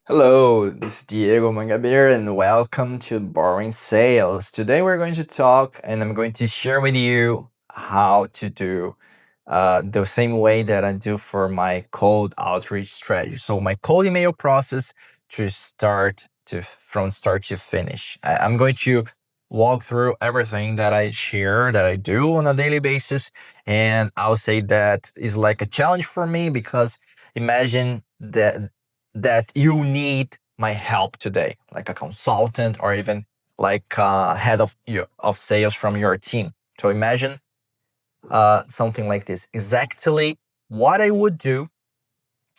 Hello, this is Diego Mangabeira and welcome to BoringSales. Today we're going to talk and I'm going to share with you how to do the same way that I do for my cold outreach strategy. So my cold email process from start to finish. I'm going to walk through everything that I share, that I do on a daily basis. And I'll say that is like a challenge for me because imagine that you need my help today, like a consultant or even like head of sales from your team. So imagine something like this. Exactly what I would do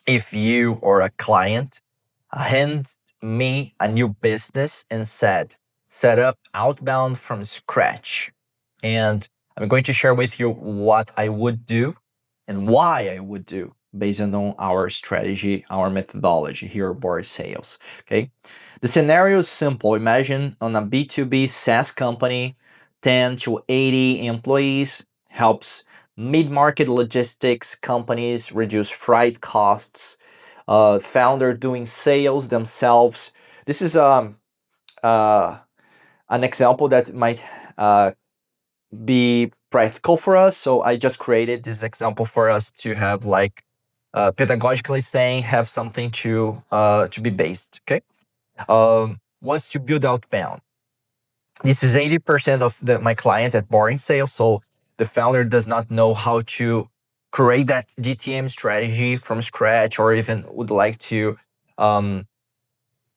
if you or a client hand me a new business and said, set up outbound from scratch. And I'm going to share with you what I would do and why I would do based on our strategy, our methodology here at Board Sales. Okay. The scenario is simple. Imagine on a B2B SaaS company, 10 to 80 employees, helps mid-market logistics companies reduce freight costs, founder doing sales themselves. This is uh, an example that might be practical for us. So I just created this example for us to have like pedagogically saying have something to be based. Okay. Wants to build outbound. This is 80% of my clients at BoringSales. So the founder does not know how to create that GTM strategy from scratch, or even would like to um,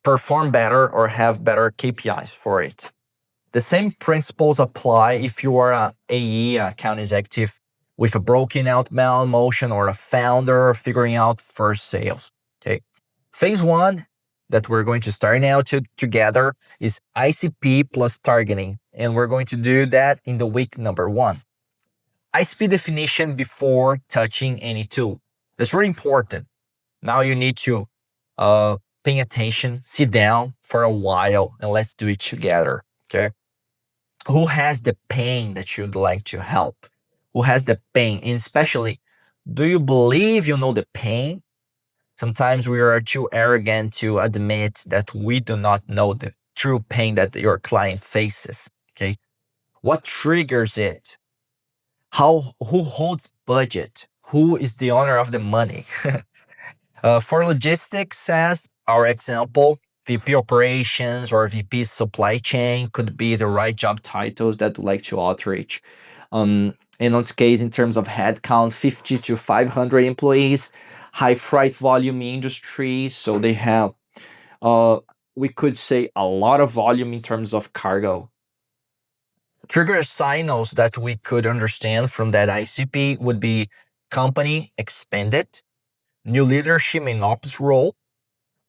perform better or have better KPIs for it. The same principles apply if you are an AE, account executive, with a broken outbound motion, or a founder figuring out first sales. Okay. Phase one that we're going to start now together is ICP plus targeting. And we're going to do that in the week number one. ICP definition before touching any tool. That's really important. Now you need to pay attention, sit down for a while, and let's do it together. Okay. Who has the pain that you'd like to help? Who has the pain? And especially, do you believe you know the pain? Sometimes we are too arrogant to admit that we do not know the true pain that your client faces. Okay. What triggers it? Who holds budget? Who is the owner of the money? For logistics, SaaS, our example, VP operations or VP supply chain could be the right job titles that would like to outreach. In this case, in terms of headcount, 50 to 500 employees, high freight volume industry. So they have, uh, we could say, a lot of volume in terms of cargo. Trigger signals that we could understand from that ICP would be company expanded, new leadership in ops role,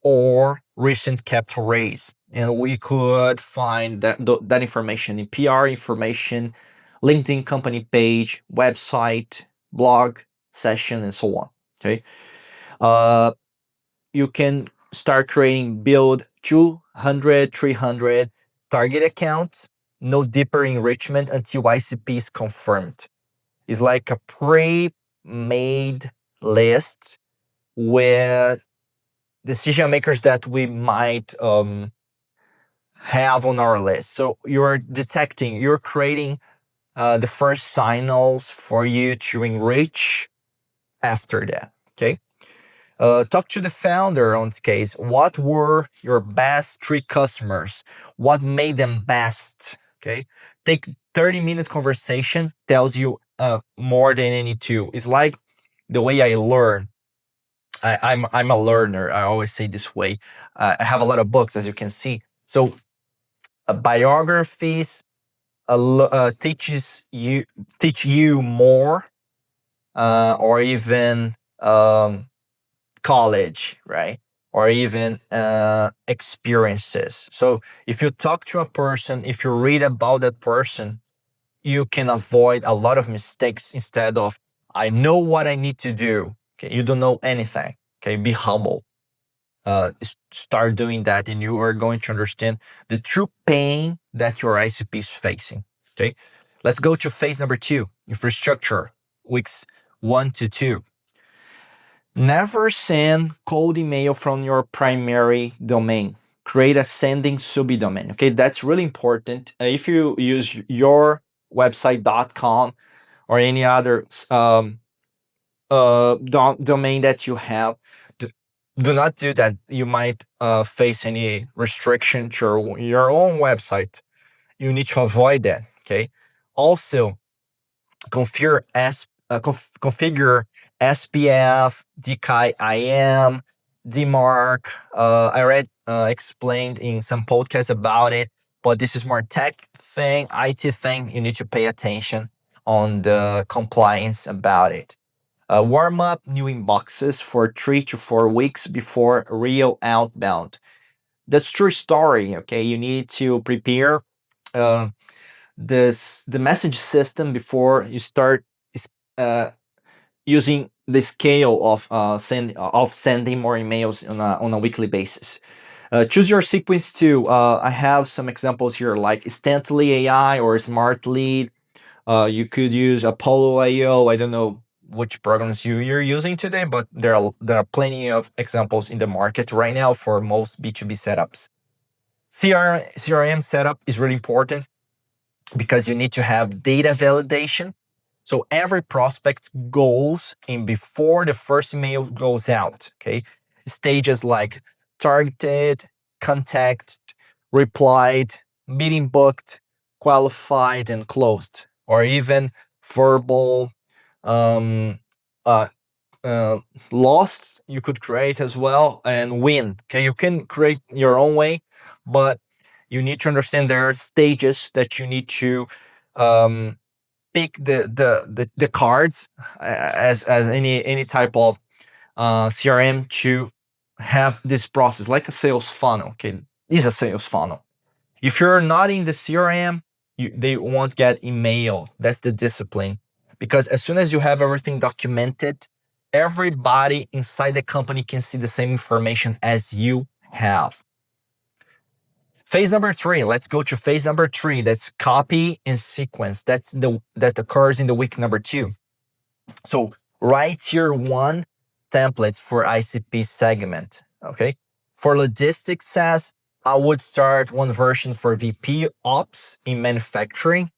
or recent capital raise. And we could find that information in PR information, LinkedIn company page, website, blog, session, and so on. Okay. Uh, you can start creating build 200, 300 target accounts, no deeper enrichment until ICP is confirmed. It's like a pre-made list with decision makers that we might have on our list. So you're creating the first signals for you to enrich after that. Okay. Talk to the founder on this case. What were your best three customers? What made them best? Okay. Take 30-minute conversation tells you more than any two. It's like the way I learn. I'm a learner. I always say this way. I have a lot of books, as you can see. So biographies teach you more, or even college, right? Or even experiences. So if you talk to a person, if you read about that person, you can avoid a lot of mistakes instead of I know what I need to do. Okay, you don't know anything. Okay, be humble. Start doing that, and you are going to understand the true pain that your ICP is facing. Okay, let's go to phase number two, infrastructure, weeks 1 to 2. Never send cold email from your primary domain. Create a sending subdomain. Okay, that's really important. If you use your website.com or any other domain that you have, do, do not do that. You might face any restriction to your own website. You need to avoid that. Okay. Also, configure SPF, DKIM, DMARC. I already explained in some podcasts about it, but this is more tech thing, IT thing. You need to pay attention on the compliance about it. Warm up new inboxes for 3 to 4 weeks before real outbound. That's true story. Okay, you need to prepare uh, the message system before you start uh, using the scale of sending more emails on a weekly basis. Choose your sequence too. I have some examples here like Instantly AI or Smart Lead. You could use Apollo IO. I don't know which programs you're using today, but there are plenty of examples in the market right now for most B2B setups. CRM setup is really important because you need to have data validation. So every prospect goes in before the first email goes out. Okay. Stages like targeted, contact, replied, meeting booked, qualified, and closed, or even verbal, um, uh, uh, lost, you could create as well, and win. Okay. You can create your own way, but you need to understand there are stages that you need to um, pick the cards as any type of CRM to have this process like a sales funnel. Okay, is a sales funnel. If you're not in the CRM, they won't get email. That's the discipline, because as soon as you have everything documented, everybody inside the company can see the same information as you have. Phase number three. Let's go to phase number three. That's copy and sequence. That occurs in the week number 2. So write tier 1 templates for ICP segment. Okay. For logistics SaaS, I would start one version for VP Ops in manufacturing,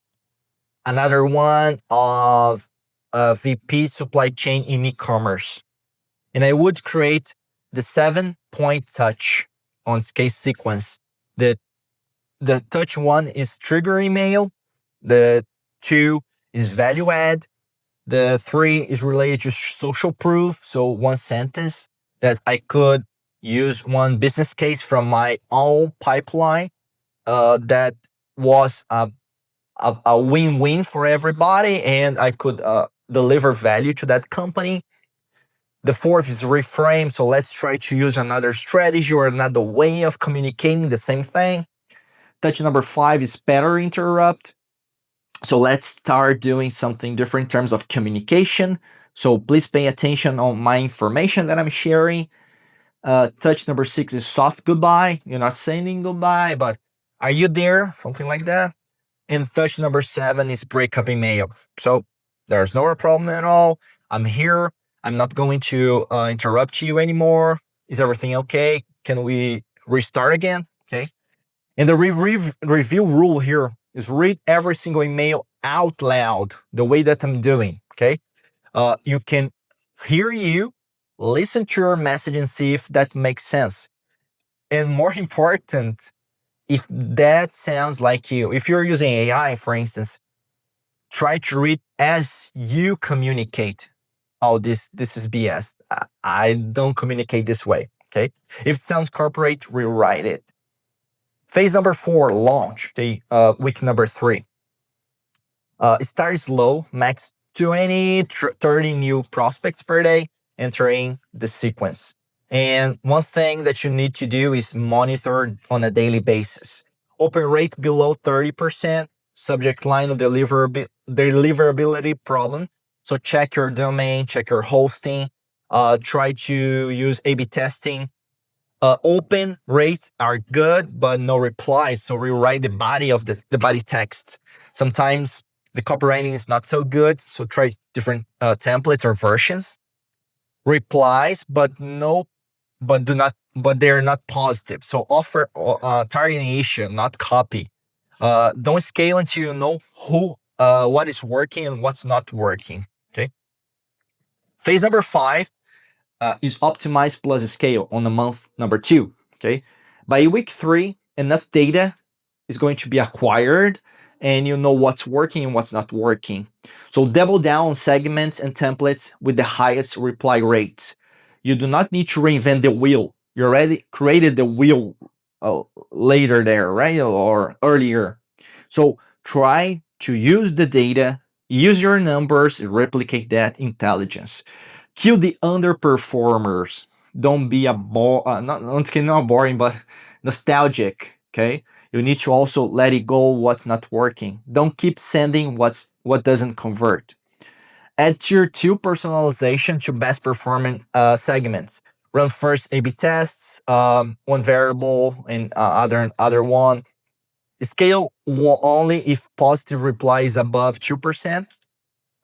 another one of VP supply chain in e-commerce, and I would create the 7-point touch on case sequence. The the touch 1 is trigger email. The 2 is value add. The 3 is related to social proof. So one sentence that I could use one business case from my own pipeline that was a win-win for everybody, and I could deliver value to that company. The 4th is reframe. So let's try to use another strategy or another way of communicating the same thing. Touch number 5 is better interrupt. So let's start doing something different in terms of communication. So please pay attention on my information that I'm sharing. Touch number 6 is soft goodbye. You're not saying goodbye, but are you there? Something like that. And touch number 7 is breakup email. So there's no problem at all. I'm here. I'm not going to interrupt you anymore. Is everything okay? Can we restart again? Okay. And the review rule here is read every single email out loud the way that I'm doing. Okay. You can hear you, listen to your message and see if that makes sense. And more important, if that sounds like you, if you're using AI, for instance, try to read as you communicate. Oh, this is BS. I don't communicate this way. Okay. If it sounds corporate, rewrite it. Phase number 4, launch. Okay. Week number 3. Start slow, max 20, 30 new prospects per day, entering the sequence. And one thing that you need to do is monitor on a daily basis. Open rate below 30%, subject line of deliverability problem. So check your domain, check your hosting, try to use A/B testing. Open rates are good, but no replies. So rewrite the body of the body text. Sometimes the copywriting is not so good, so try different templates or versions. replies, but no, but do not, but they're not positive. So offer targeting, not copy. Don't scale until you know what is working and what's not working. Okay. Phase number five is optimize plus scale on the month number two. Okay. By week three, enough data is going to be acquired and you know what's working and what's not working. So double down on segments and templates with the highest reply rates. You do not need to reinvent the wheel. You already created the wheel later there, right? Or earlier. So try to use the data, use your numbers, replicate that intelligence. Kill the underperformers. Don't be not boring, but nostalgic. Okay, you need to also let it go what's not working. Don't keep sending what doesn't convert. Add tier two personalization to best performing segments. Run first A/B tests, one variable and other one. Scale only if positive reply is above 2%.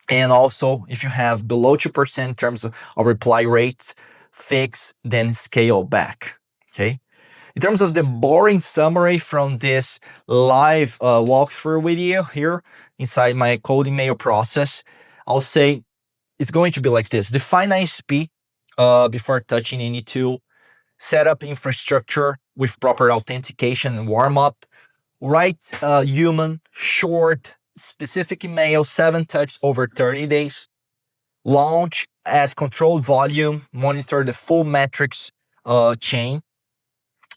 And also, if you have below 2% in terms of reply rates, fix, then scale back. Okay. In terms of the boring summary from this live walkthrough video here inside my cold email process, I'll say it's going to be like this. Define ISP before touching any tool. Set up infrastructure with proper authentication and warm up. Write human, short, specific email, 7 touches over 30 days. Launch at controlled volume, monitor the full metrics chain.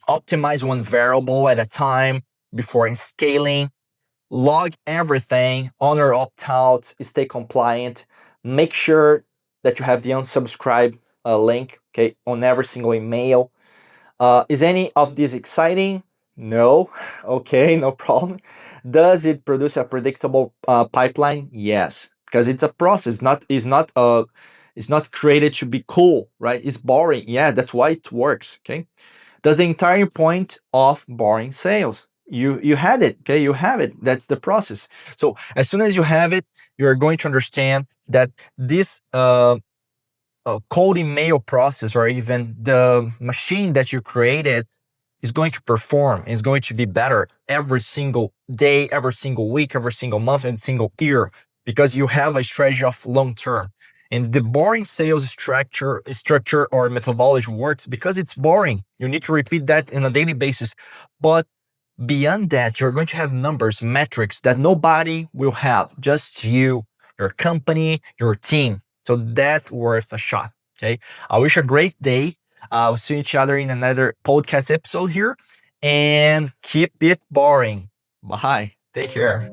Optimize one variable at a time before scaling. Log everything, honor opt-outs, stay compliant. Make sure that you have the unsubscribe link, okay, on every single email. Is any of this exciting? No. Okay, no problem. Does it produce a predictable pipeline? Yes, because it's a process. It's not created to be cool, right? It's boring. Yeah, that's why it works. Okay. That's the entire point of boring sales. You had it. Okay, you have it. That's the process. So as soon as you have it, you're going to understand that this cold email process or even the machine that you created is going to perform, is going to be better every single day, every single week, every single month, and single year, because you have a strategy of long term. And the boring sales structure or methodology works because it's boring. You need to repeat that on a daily basis. But beyond that, you're going to have numbers, metrics that nobody will have, just you, your company, your team. So that's worth a shot. Okay. I wish a great day. We'll see each other in another podcast episode here and keep it boring. Bye. Take care.